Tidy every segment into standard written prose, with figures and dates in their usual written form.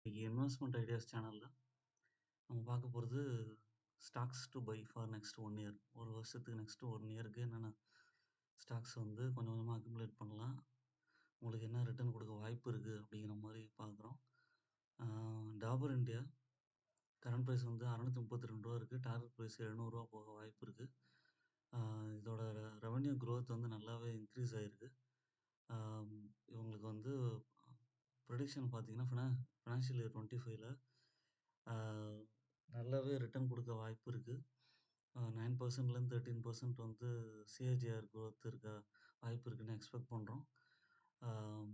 இன்னைக்கு investment ideas சேனல்ல நம்ம பார்க்க போறது stocks to buy for next 1 year. ஒரு வருஷத்துக்கு நெக்ஸ்ட் 1 இயருக்கு என்னென்ன ஸ்டாக்ஸ் வந்து கொஞ்சம் கொஞ்சமா அக்குமுலேட் பண்ணலாம். உங்களுக்கு என்ன ரிட்டர்ன் குடுக்க வாய்ப்பு இருக்கு அப்படிங்கிற மாரி பார்க்குறோம். ஆ டாபர் இந்தியா கரண்ட் பிரைஸ் வந்து ரூ. 632 இருக்கு. டார்கெட் பிரைஸ் ரூ. 700 போக வாய்ப்பு இருக்கு. ஆ இதோட ரெவென்யூ குரோத் வந்து நல்லாவே இன்க்ரீஸ் ஆயிருக்கு. ஆம் இவங்களுக்கு வந்து ப்ரெடிக்ஷன் பார்த்தீங்கன்னா, ஃபினான்ஷியல் இயர் 25ல ஆ நல்லாவே ரிட்டர்ன் குடுக்க வாய்ப்பு இருக்கு. 9%லேருந்து 13% வந்து சிஏஜிஆர் குரோத் இருக்க வாய்ப்பு இருக்குன்னு எக்ஸ்பெக்ட் பண்றோம். ஆம்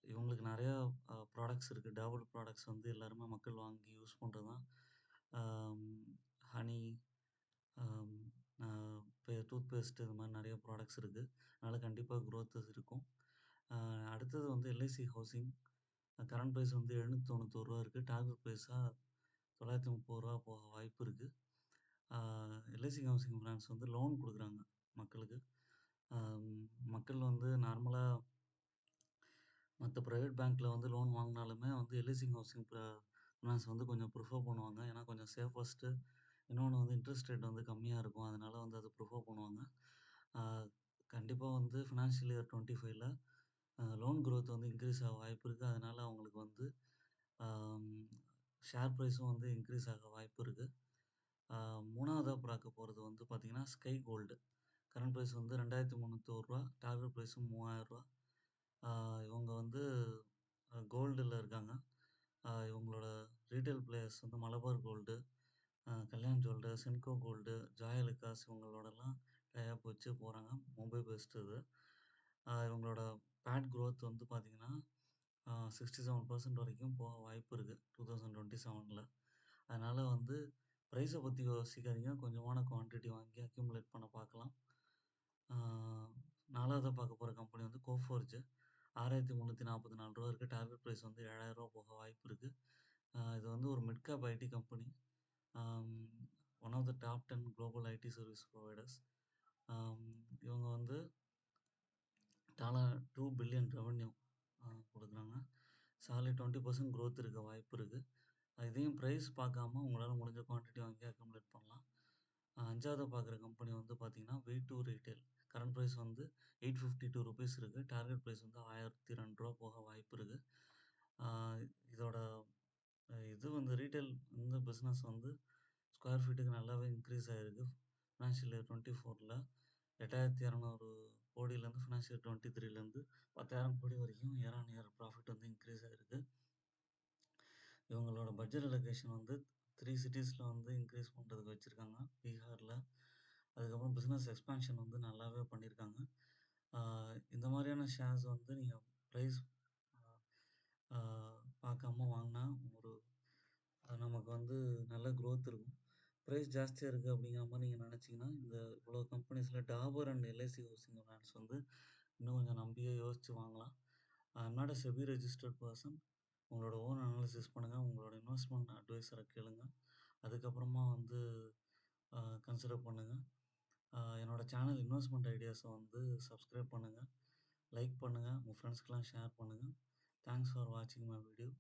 இவங்களுக்கு நெறையா ப்ராடக்ட்ஸ் இருக்கு. டேவல் ப்ராடக்ட்ஸ் வந்து எல்லாருமே மக்கள் வாங்கி யூஸ் பண்றது தான். ஆம் ஹனி, ஆம் அ டூத் பேஸ்ட் இது மாரி நெறைய ப்ராடக்ட்ஸ் இருக்கு. அதனால கண்டிப்பா குரோத் இருக்கும். அ அடுத்தது வந்து எல்ஐசி ஹவுசிங். கரண்ட் பிரைஸ் வந்து ரூ. 791 இருக்கு. டார்கெட் பிரைஸா ரூ. 930 போக வாய்ப்பு இருக்கு. ஆ எல்ஐசி ஹவுசிங் ஃபினான்ஸ் வந்து லோன் குடுக்குறாங்க மக்களுக்கு. அம் மக்கள் வந்து நார்மலா மத்த பிரைவேட் பேங்க்ல வந்து லோன் வாங்குனாலுமே வந்து எல்ஐசி ஹவுசிங் ஃபினான்ஸ் வந்து கொஞ்சம் ப்ரிஃபர் பண்ணுவாங்க. ஏன்னா கொஞ்சம் சேஃபஸ்ட்டு. இன்னொன்னு வந்து இன்ட்ரெஸ்ட் ரேட் வந்து கம்மியா இருக்கும். அதனால வந்து அத ப்ரிஃபர் பண்ணுவாங்க. ஆ கண்டிப்பா வந்து ஃபினான்ஷியல் இயர் 25ல லோன் குரோத் வந்து இன்க்ரீஸ் ஆக வாய்ப்பு இருக்கு. அதனால அவங்களுக்கு வந்து ஆம் ஷேர் பிரைஸும் வந்து இன்க்ரீஸ் ஆக வாய்ப்பு இருக்கு. ஆ 3வதா பார்க்க போறது வந்து பார்த்தீங்கன்னா, ஸ்கை கோல்டு. கரண்ட் பிரைஸ் வந்து ரூ. 2301 டார்கெட் பிரைஸும் ரூ. 3000. ஆ இவங்க வந்து கோல்டுல இருக்காங்க. இவங்களோட ரீட்டெயில் பிளேயர்ஸ் வந்து Malabar gold, Kalyan jewellers, Senco gold, Joy Alukkas இவங்களோடலாம் டை அப் வச்சு போறாங்க. மும்பை பேஸ்டு இது. இவங்களோட பேட் குரோத் வந்து பார்த்தீங்கன்னா, 67% வரைக்கும் போக வாய்ப்பு இருக்கு. 2027ல. அதனால வந்து பிரைஸ பத்தி யோசிக்காதீங்க. கொஞ்சமான குவான்டிட்டி வாங்கி அக்யூமுலேட் பண்ண பார்க்கலாம். ஆ 4வதா பார்க்க போற கம்பெனி வந்து கோஃபோர்ஜ். ரூ. 6344 இருக்கு. டார்கெட் பிரைஸ் வந்து ரூ. 7000 போக வாய்ப்பு இருக்கு. இது வந்து ஒரு mid cap IT company. Um one of the top 10 global IT service providers. Um இவங்க வந்து $2 பில்லியன் ரெவென்யூ குடுக்குறாங்க. சாலிட் 20% குரோத் இருக்க வாய்ப்பு இருக்கு. இதையும் பிரைஸ் பார்க்காம உங்களால முடிஞ்ச குவான்டிட்டி வாங்கி அக்யூமுலேட் பண்ணலாம். 5வதா பார்க்குற கம்பெனி வந்து பார்த்தீங்கன்னா, வே2 ரிட்டெயில். கரண்ட் பிரைஸ் வந்து ரூ. 852 இருக்கு. டார்கெட் பிரைஸ் வந்து ரூ. 1002 போக வாய்ப்பு இருக்கு. ஆ இதோட இது வந்து ரீட்டெயில் இந்த பிசினஸ் வந்து ஸ்கொயர் ஃபீட்டுக்கு நல்லாவே இன்க்ரீஸ் ஆயிருக்கு. ஃபினான்ஷியல் இயர் 24ல 8,200 கோடியிலேருந்து ஃபினான்ஷியல் இயர் 23லேருந்து 10,000 கோடி வரைக்கும் இயர் ஆன் இயர் ப்ராஃபிட் வந்து இன்க்ரீஸ் ஆயிருக்கு. இவங்களோட பட்ஜெட் அலோகேஷன் வந்து 3 சிட்டீஸ்ல வந்து இன்க்ரீஸ் பண்றதுக்கு வச்சிருக்காங்க. பீகார்ல. அதுக்கப்புறம் பிசினஸ் எக்ஸ்பான்ஷன் வந்து நல்லாவே பண்ணியிருக்காங்க. ஆ இந்த மாரியான ஷேர்ஸ் வந்து நீங்க பிரைஸ் ஆ ஆ பார்க்காம வாங்குனா ஒரு நமக்கு வந்து நல்ல குரோத் இருக்கும். பிரைஸ் ஜாஸ்தியா இருக்கு அப்படிங்கிற மாரி நீங்க நெனச்சீங்கன்னா, இந்த இவ்வளோ கம்பெனிஸ்ல Dabur and LIC housing finance வந்து இன்னும் கொஞ்சம் நம்பியே யோசிச்சு வாங்கலாம். I am not a SEBI registered person. உங்களோட ஓன் அனாலிசிஸ் பண்ணுங்க. உங்களோட இன்வெஸ்ட்மென்ட் அட்வைசர கேளுங்க. அதுக்கப்புறமா வந்து கன்சிடர் பண்ணுங்க. என்னோட சேனல் இன்வெஸ்ட்மெண்ட் ஐடியாஸ வந்து சப்ஸ்கிரைப் பண்ணுங்க. லைக் பண்ணுங்க. உங்க ஃப்ரெண்ட்ஸ்க்குலாம் ஷேர் பண்ணுங்க. தேங்க்ஸ் ஃபார் வாட்சிங் மை வீடியோ.